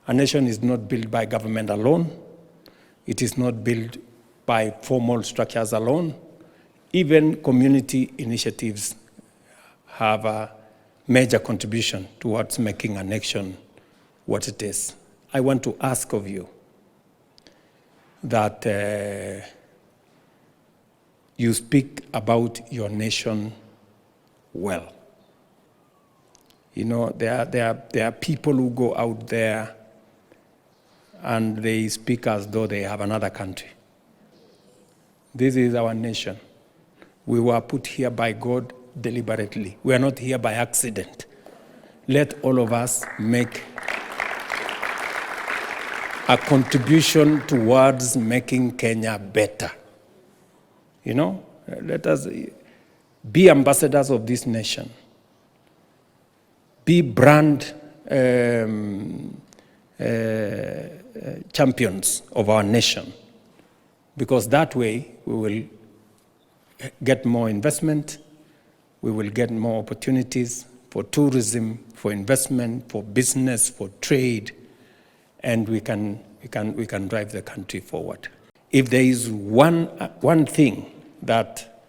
A nation is not built by government alone. It is not built by formal structures alone. Even community initiatives have a major contribution towards making a nation what it is. I want to ask of you that you speak about your nation well. You know, there are people who go out there and they speak as though they have another country. This is our nation. We were put here by God deliberately. We are not here by accident. Let all of us make a contribution towards making Kenya better. You know, let us be ambassadors of this nation. Be brand champions of our nation, because that way we will get more investment, we will get more opportunities for tourism, for investment, for business, for trade, and we can drive the country forward. If there is one thing that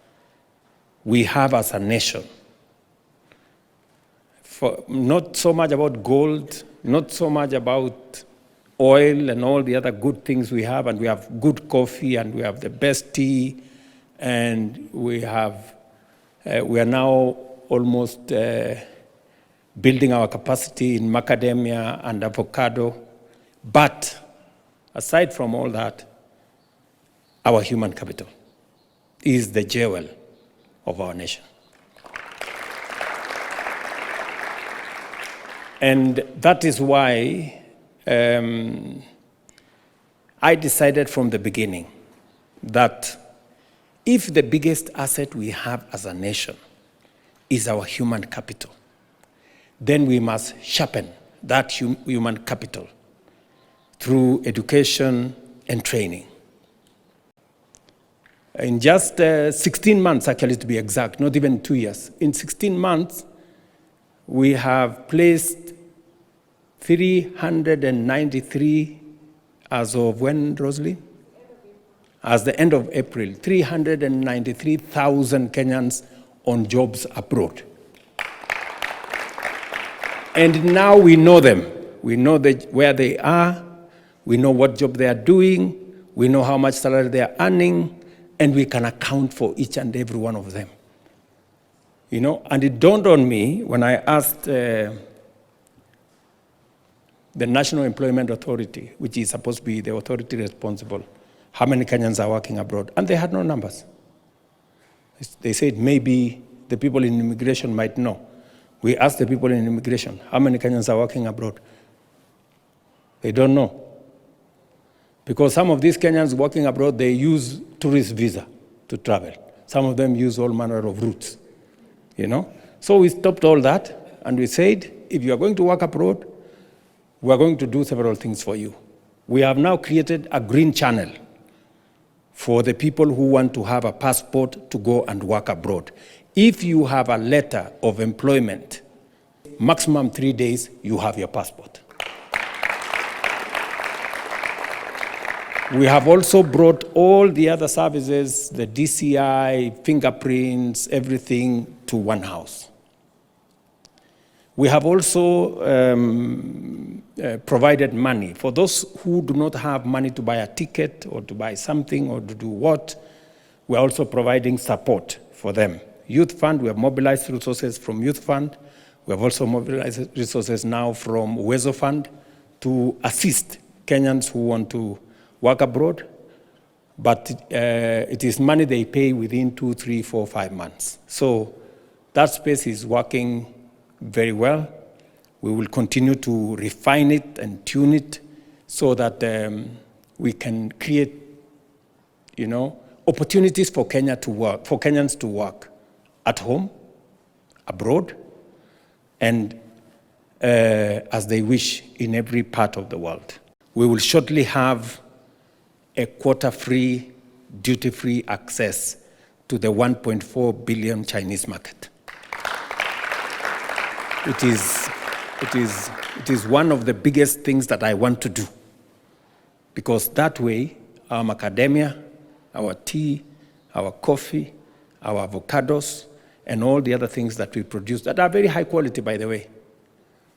we have as a nation, not so much about gold, not so much about oil and all the other good things we have, and we have good coffee and we have the best tea, and we are now almost building our capacity in macadamia and avocado. But aside from all that, our human capital is the jewel of our nation. And that is why I decided from the beginning that if the biggest asset we have as a nation is our human capital, then we must sharpen that human capital through education and training. In just 16 months, actually to be exact, not even 2 years, in 16 months, we have placed 393, as of when, Rosalie? As the end of April, 393,000 Kenyans on jobs abroad. And now we know them. We know where they are. We know what job they are doing. We know how much salary they are earning. And we can account for each and every one of them. You know, and it dawned on me when I asked the National Employment Authority, which is supposed to be the authority responsible, how many Kenyans are working abroad, and they had no numbers. They said maybe the people in immigration might know. We asked the people in immigration, how many Kenyans are working abroad? They don't know. Because some of these Kenyans working abroad, they use tourist visa to travel. Some of them use all manner of routes, you know? So we stopped all that, and we said, if you are going to work abroad, we are going to do several things for you. We have now created a green channel for the people who want to have a passport to go and work abroad. If you have a letter of employment, maximum 3 days, you have your passport. We have also brought all the other services, the DCI, fingerprints, everything to one house. We have also provided money. For those who do not have money to buy a ticket or to buy something or to do what, we're also providing support for them. Youth Fund, we have mobilized resources from Youth Fund. We have also mobilized resources now from Uwezo Fund to assist Kenyans who want to work abroad. But it is money they pay within 2, 3, 4, 5 months. So that space is working very well. We will continue to refine it and tune it so that we can create, you know, opportunities for Kenya to work, for Kenyans to work at home, abroad, and as they wish in every part of the world. We will shortly have a quota-free, duty-free access to the 1.4 billion Chinese market. It is It is one of the biggest things that I want to do, because that way our macadamia, our tea, our coffee, our avocados, and all the other things that we produce that are very high quality, by the way,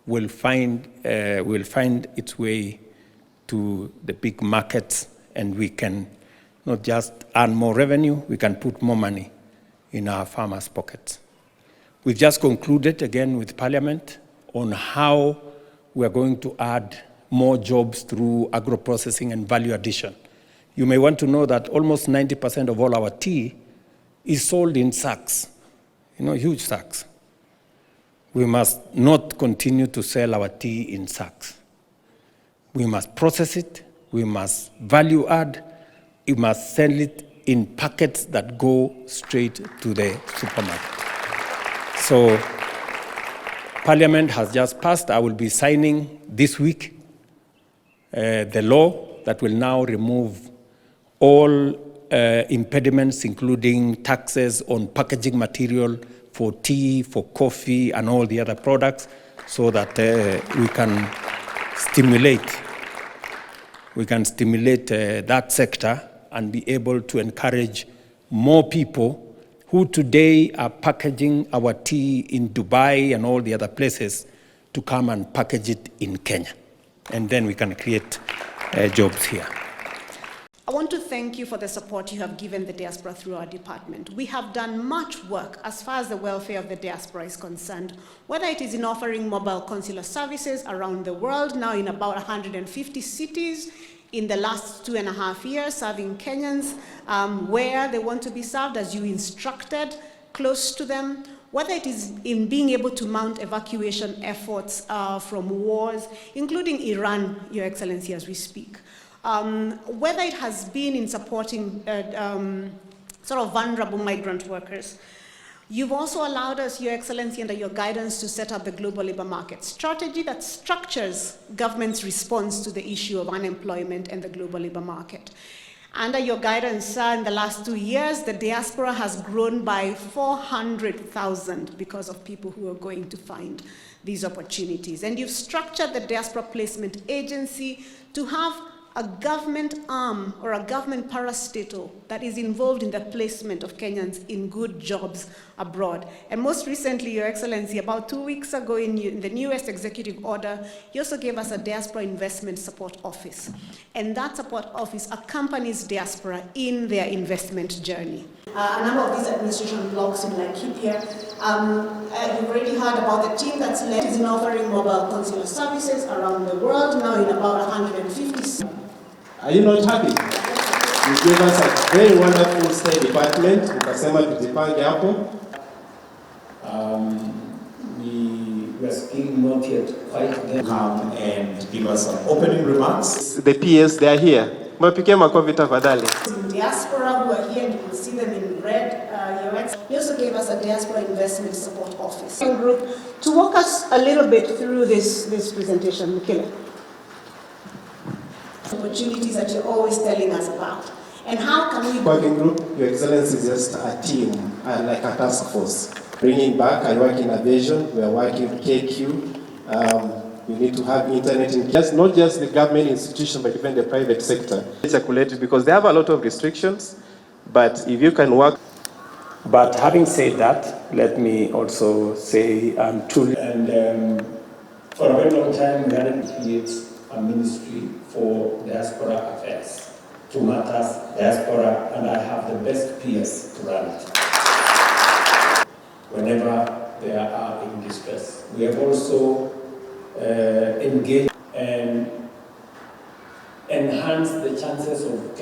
will find its way to the big markets, and we can not just earn more revenue, we can put more money in our farmers' pockets. We've just concluded again with Parliament on how we're going to add more jobs through agro-processing and value addition. You may want to know that almost 90% of all our tea is sold in sacks, huge sacks. We must not continue to sell our tea in sacks. We must process it, we must value add, we must sell it in packets that go straight to the supermarket. So Parliament has just passed. I will be signing this week the law that will now remove all impediments, including taxes on packaging material for tea, for coffee, and all the other products, so that we can stimulate that sector and be able to encourage more people who today are packaging our tea in Dubai and all the other places to come and package it in Kenya. And then we can create jobs here. I want to thank you for the support you have given the diaspora through our department. We have done much work as far as the welfare of the diaspora is concerned, whether it is in offering mobile consular services around the world, now in about 150 cities, in the last 2.5 years, serving Kenyans where they want to be served, as you instructed, close to them, whether it is in being able to mount evacuation efforts from wars, including Iran, Your Excellency, as we speak. Whether it has been in supporting sort of vulnerable migrant workers. You've also allowed us, Your Excellency, under your guidance, to set up the global labor market strategy that structures government's response to the issue of unemployment and the global labor market. Under your guidance, sir, in the last 2 years, the diaspora has grown by 400,000 because of people who are going to find these opportunities. And you've structured the Diaspora Placement Agency to have a government arm or a government parastatal that is involved in the placement of Kenyans in good jobs abroad. And most recently, Your Excellency, about 2 weeks ago in the newest executive order, you also gave us a Diaspora Investment Support Office. And that support office accompanies diaspora in their investment journey. A number of these administration blocks in Laikipia, you've already heard about the team that's led in offering mobile consular services around the world, now in about 150 cities. Are you not happy? You gave us a very wonderful State Department. Ukasema tujipange hapo. We are still not yet quite there. Come and give us some opening remarks. The PS, they are here. Mapikie makofi tafadhali. In diaspora who are here, and you will see them in red. You also gave us a Diaspora Investment Support Office group to walk us a little bit through this presentation. Mikele. Opportunities that you're always telling us about. And how can we... Working group, Your Excellency, is just a team, like a task force. Bringing back, I work in aviation, we are working with KQ. We need to have internet in place, not just the government institution, but even the private sector. It's circulated because they have a lot of restrictions, but if you can work... But having said that, let me also say I'm truly... And for a very long time, we hadn't created a ministry for diaspora affairs, to matters diaspora, and I have the best peers to run it whenever they are in distress. We have also engaged and enhanced the chances of